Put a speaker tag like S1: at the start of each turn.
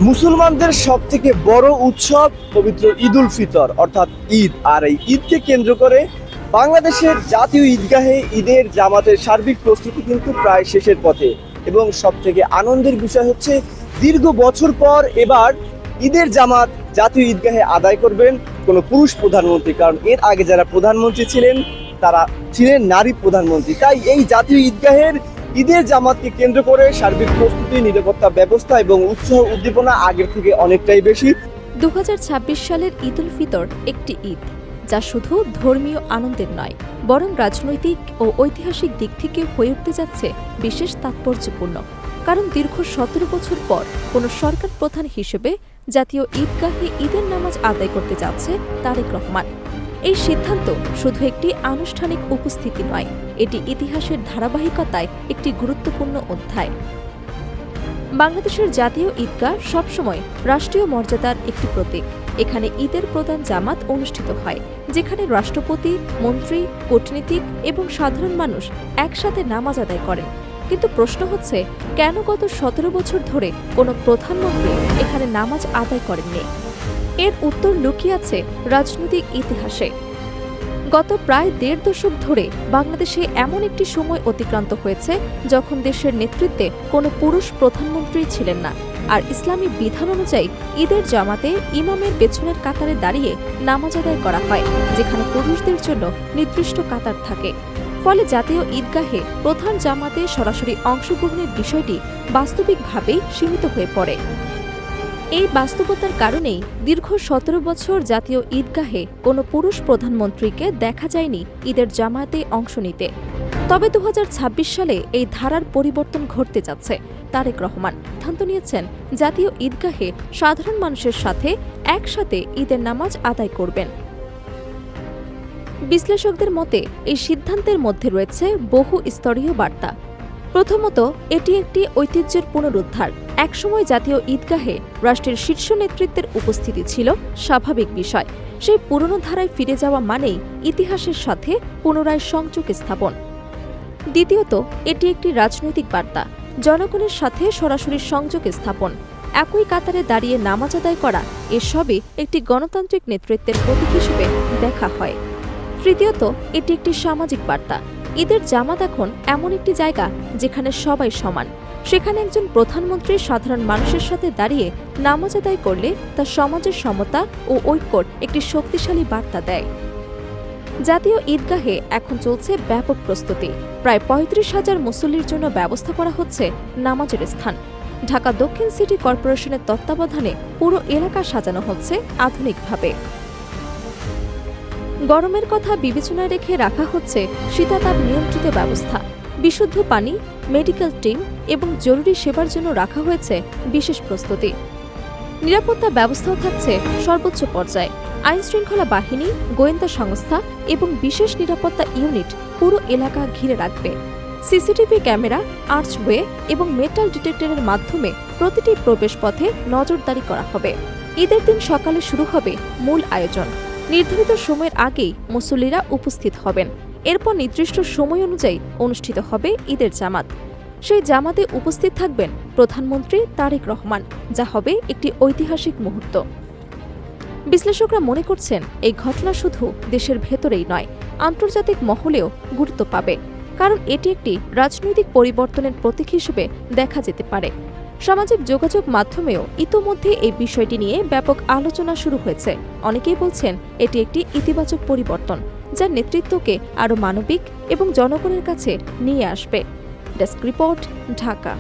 S1: মুসলমানদের সবথেকে বড় উৎসব পবিত্র ঈদ উল ফিতর অর্থাৎ ঈদ। আর এই ঈদকে কেন্দ্র করে বাংলাদেশের জাতীয় ঈদগাহে ঈদের জামাতের সার্বিক প্রস্তুতি কিন্তু প্রায় শেষের পথে। এবং সবথেকে আনন্দের বিষয় হচ্ছে দীর্ঘ বছর পর এবার ঈদের জামাত জাতীয় ঈদগাহে আদায় করবেন কোনো পুরুষ প্রধানমন্ত্রী, কারণ এর আগে যারা প্রধানমন্ত্রী ছিলেন তারা ছিলেন নারী প্রধানমন্ত্রী। তাই এই জাতীয় ঈদগাহের ঈদের জামাতকে কেন্দ্র করে সার্বিক প্রস্তুতি, নিরাপত্তা ব্যবস্থা এবং উৎসাহ উদ্দীপনা আগের থেকে অনেকটাই বেশি।
S2: 2026 সালের ঈদ উল ফিতর একটি ঈদ যা শুধু ধর্মীয় আনন্দের নয়, বরং রাজনৈতিক ও ঐতিহাসিক দিক থেকে হয়ে উঠতে যাচ্ছে বিশেষ তাৎপর্যপূর্ণ। কারণ দীর্ঘ 17 বছর পর কোনো সরকার প্রধান হিসেবে জাতীয় ঈদগাহে ঈদের নামাজ আদায় করতে যাচ্ছে তারেক রহমান। এই সিদ্ধান্ত শুধু একটি আনুষ্ঠানিক উপস্থিতি নয়, এটি ইতিহাসের ধারাবাহিকতায় একটি গুরুত্বপূর্ণ অধ্যায়। বাংলাদেশের জাতীয় ঈদগাহ সবসময় রাষ্ট্রীয় মর্যাদার একটি প্রতীক। এখানে ঈদের প্রধান জামাত অনুষ্ঠিত হয়, যেখানে রাষ্ট্রপতি, মন্ত্রী, কূটনীতিক এবং সাধারণ মানুষ একসাথে নামাজ আদায় করেন। কিন্তু প্রশ্ন হচ্ছে, কেন গত 17 বছর ধরে কোনো প্রধানমন্ত্রী এখানে নামাজ আদায় করেননি? এর উত্তর লুকিয়ে আছে রাজনৈতিক ইতিহাসে। গত প্রায় 1.5 দশক ধরে বাংলাদেশে এমন একটি সময় অতিক্রান্ত হয়েছে যখন দেশের নেতৃত্বে কোনো পুরুষ প্রধানমন্ত্রী ছিলেন না। আর ইসলামী বিধান অনুযায়ী ঈদের জামাতে ইমামের পেছনের কাতারে দাঁড়িয়ে নামাজ আদায় করা হয়, যেখানে পুরুষদের জন্য নির্দিষ্ট কাতার থাকে। ফলে জাতীয় ঈদগাহে প্রধান জামাতে সরাসরি অংশগ্রহণের বিষয়টি বাস্তবিকভাবেই সীমিত হয়ে পড়ে। এই বাস্তবতার কারণেই দীর্ঘ 17 বছর জাতীয় ঈদগাহে কোনো পুরুষ প্রধানমন্ত্রীকে দেখা যায়নি ঈদের জামায়াতে অংশ নিতে। তবে 2026 সালে এই ধারার পরিবর্তন ঘটতে যাচ্ছে। তারেক রহমান সিদ্ধান্ত নিয়েছেন জাতীয় ঈদগাহে সাধারণ মানুষের সাথে একসাথে ঈদের নামাজ আদায় করবেন। বিশ্লেষকদের মতে এই সিদ্ধান্তের মধ্যে রয়েছে বহু স্তরীয় বার্তা। প্রথমত, এটি একটি ঐতিহ্যের পুনরুদ্ধার। একসময় জাতীয় ঈদগাহে রাষ্ট্রের শীর্ষ নেতৃত্বের উপস্থিতি ছিল স্বাভাবিক বিষয়। সেই পুরনো ধারায় ফিরে যাওয়া মানেই ইতিহাসের সাথে পুনরায় সংযোগ স্থাপন। দ্বিতীয়ত, এটি একটি রাজনৈতিক বার্তা। জনগণের সাথে সরাসরি সংযোগ স্থাপন, একই কাতারে দাঁড়িয়ে নামাজ আদায় করা, এসবই একটি গণতান্ত্রিক নেতৃত্বের প্রতীক হিসেবে দেখা হয়। তৃতীয়ত, এটি একটি সামাজিক বার্তা। ঈদের জামাত এখন এমন একটি জায়গা যেখানে সবাই সমান। সেখানে একজন প্রধানমন্ত্রী সাধারণ মানুষের সাথে দাঁড়িয়ে নামাজ আদায় করলে তা সমাজের সমতা ও ঐক্যর একটি শক্তিশালী বার্তা দেয়। জাতীয় ঈদগাহে এখন চলছে ব্যাপক প্রস্তুতি। প্রায় 35,000 মুসল্লির জন্য ব্যবস্থা করা হচ্ছে নামাজের স্থান। ঢাকা দক্ষিণ সিটি কর্পোরেশনের তত্ত্বাবধানে পুরো এলাকা সাজানো হচ্ছে আধুনিকভাবে। গরমের কথা বিবেচনায় রেখে রাখা হচ্ছে শীতাতাপ নিয়ন্ত্রিত ব্যবস্থা, বিশুদ্ধ পানি, মেডিকেল টিম এবং জরুরি সেবার জন্য রাখা হয়েছে বিশেষ প্রস্তুতি। নিরাপত্তা ব্যবস্থাও থাকছে সর্বোচ্চ পর্যায়ে। আইনশৃঙ্খলা বাহিনী, গোয়েন্দা সংস্থা এবং বিশেষ নিরাপত্তা ইউনিট পুরো এলাকা ঘিরে রাখবে। সিসিটিভি ক্যামেরা, আর্চওয়ে এবং মেটাল ডিটেক্টরের মাধ্যমে প্রতিটি প্রবেশপথে নজরদারি করা হবে। ঈদের দিন সকালে শুরু হবে মূল আয়োজন। নির্ধারিত সময়ের আগেই মুসল্লিরা উপস্থিত হবেন। এরপর নির্দিষ্ট সময় অনুযায়ী অনুষ্ঠিত হবে ঈদের জামাত। সেই জামাতে উপস্থিত থাকবেন প্রধানমন্ত্রী তারেক রহমান, যা হবে একটি ঐতিহাসিক মুহূর্ত। বিশ্লেষকরা মনে করছেন এই ঘটনা শুধু দেশের ভেতরেই নয়, আন্তর্জাতিক মহলেও গুরুত্ব পাবে। কারণ এটি একটি রাজনৈতিক পরিবর্তনের প্রতীক হিসেবে দেখা যেতে পারে। সামাজিক যোগাযোগ মাধ্যমেও ইতোমধ্যে এই বিষয়টি নিয়ে ব্যাপক আলোচনা শুরু হয়েছে। অনেকেই বলছেন এটি একটি ইতিবাচক পরিবর্তন, যা নেতৃত্বকে আরও মানবিক এবং জনগণের কাছে নিয়ে আসবে। Desk report, Dhaka.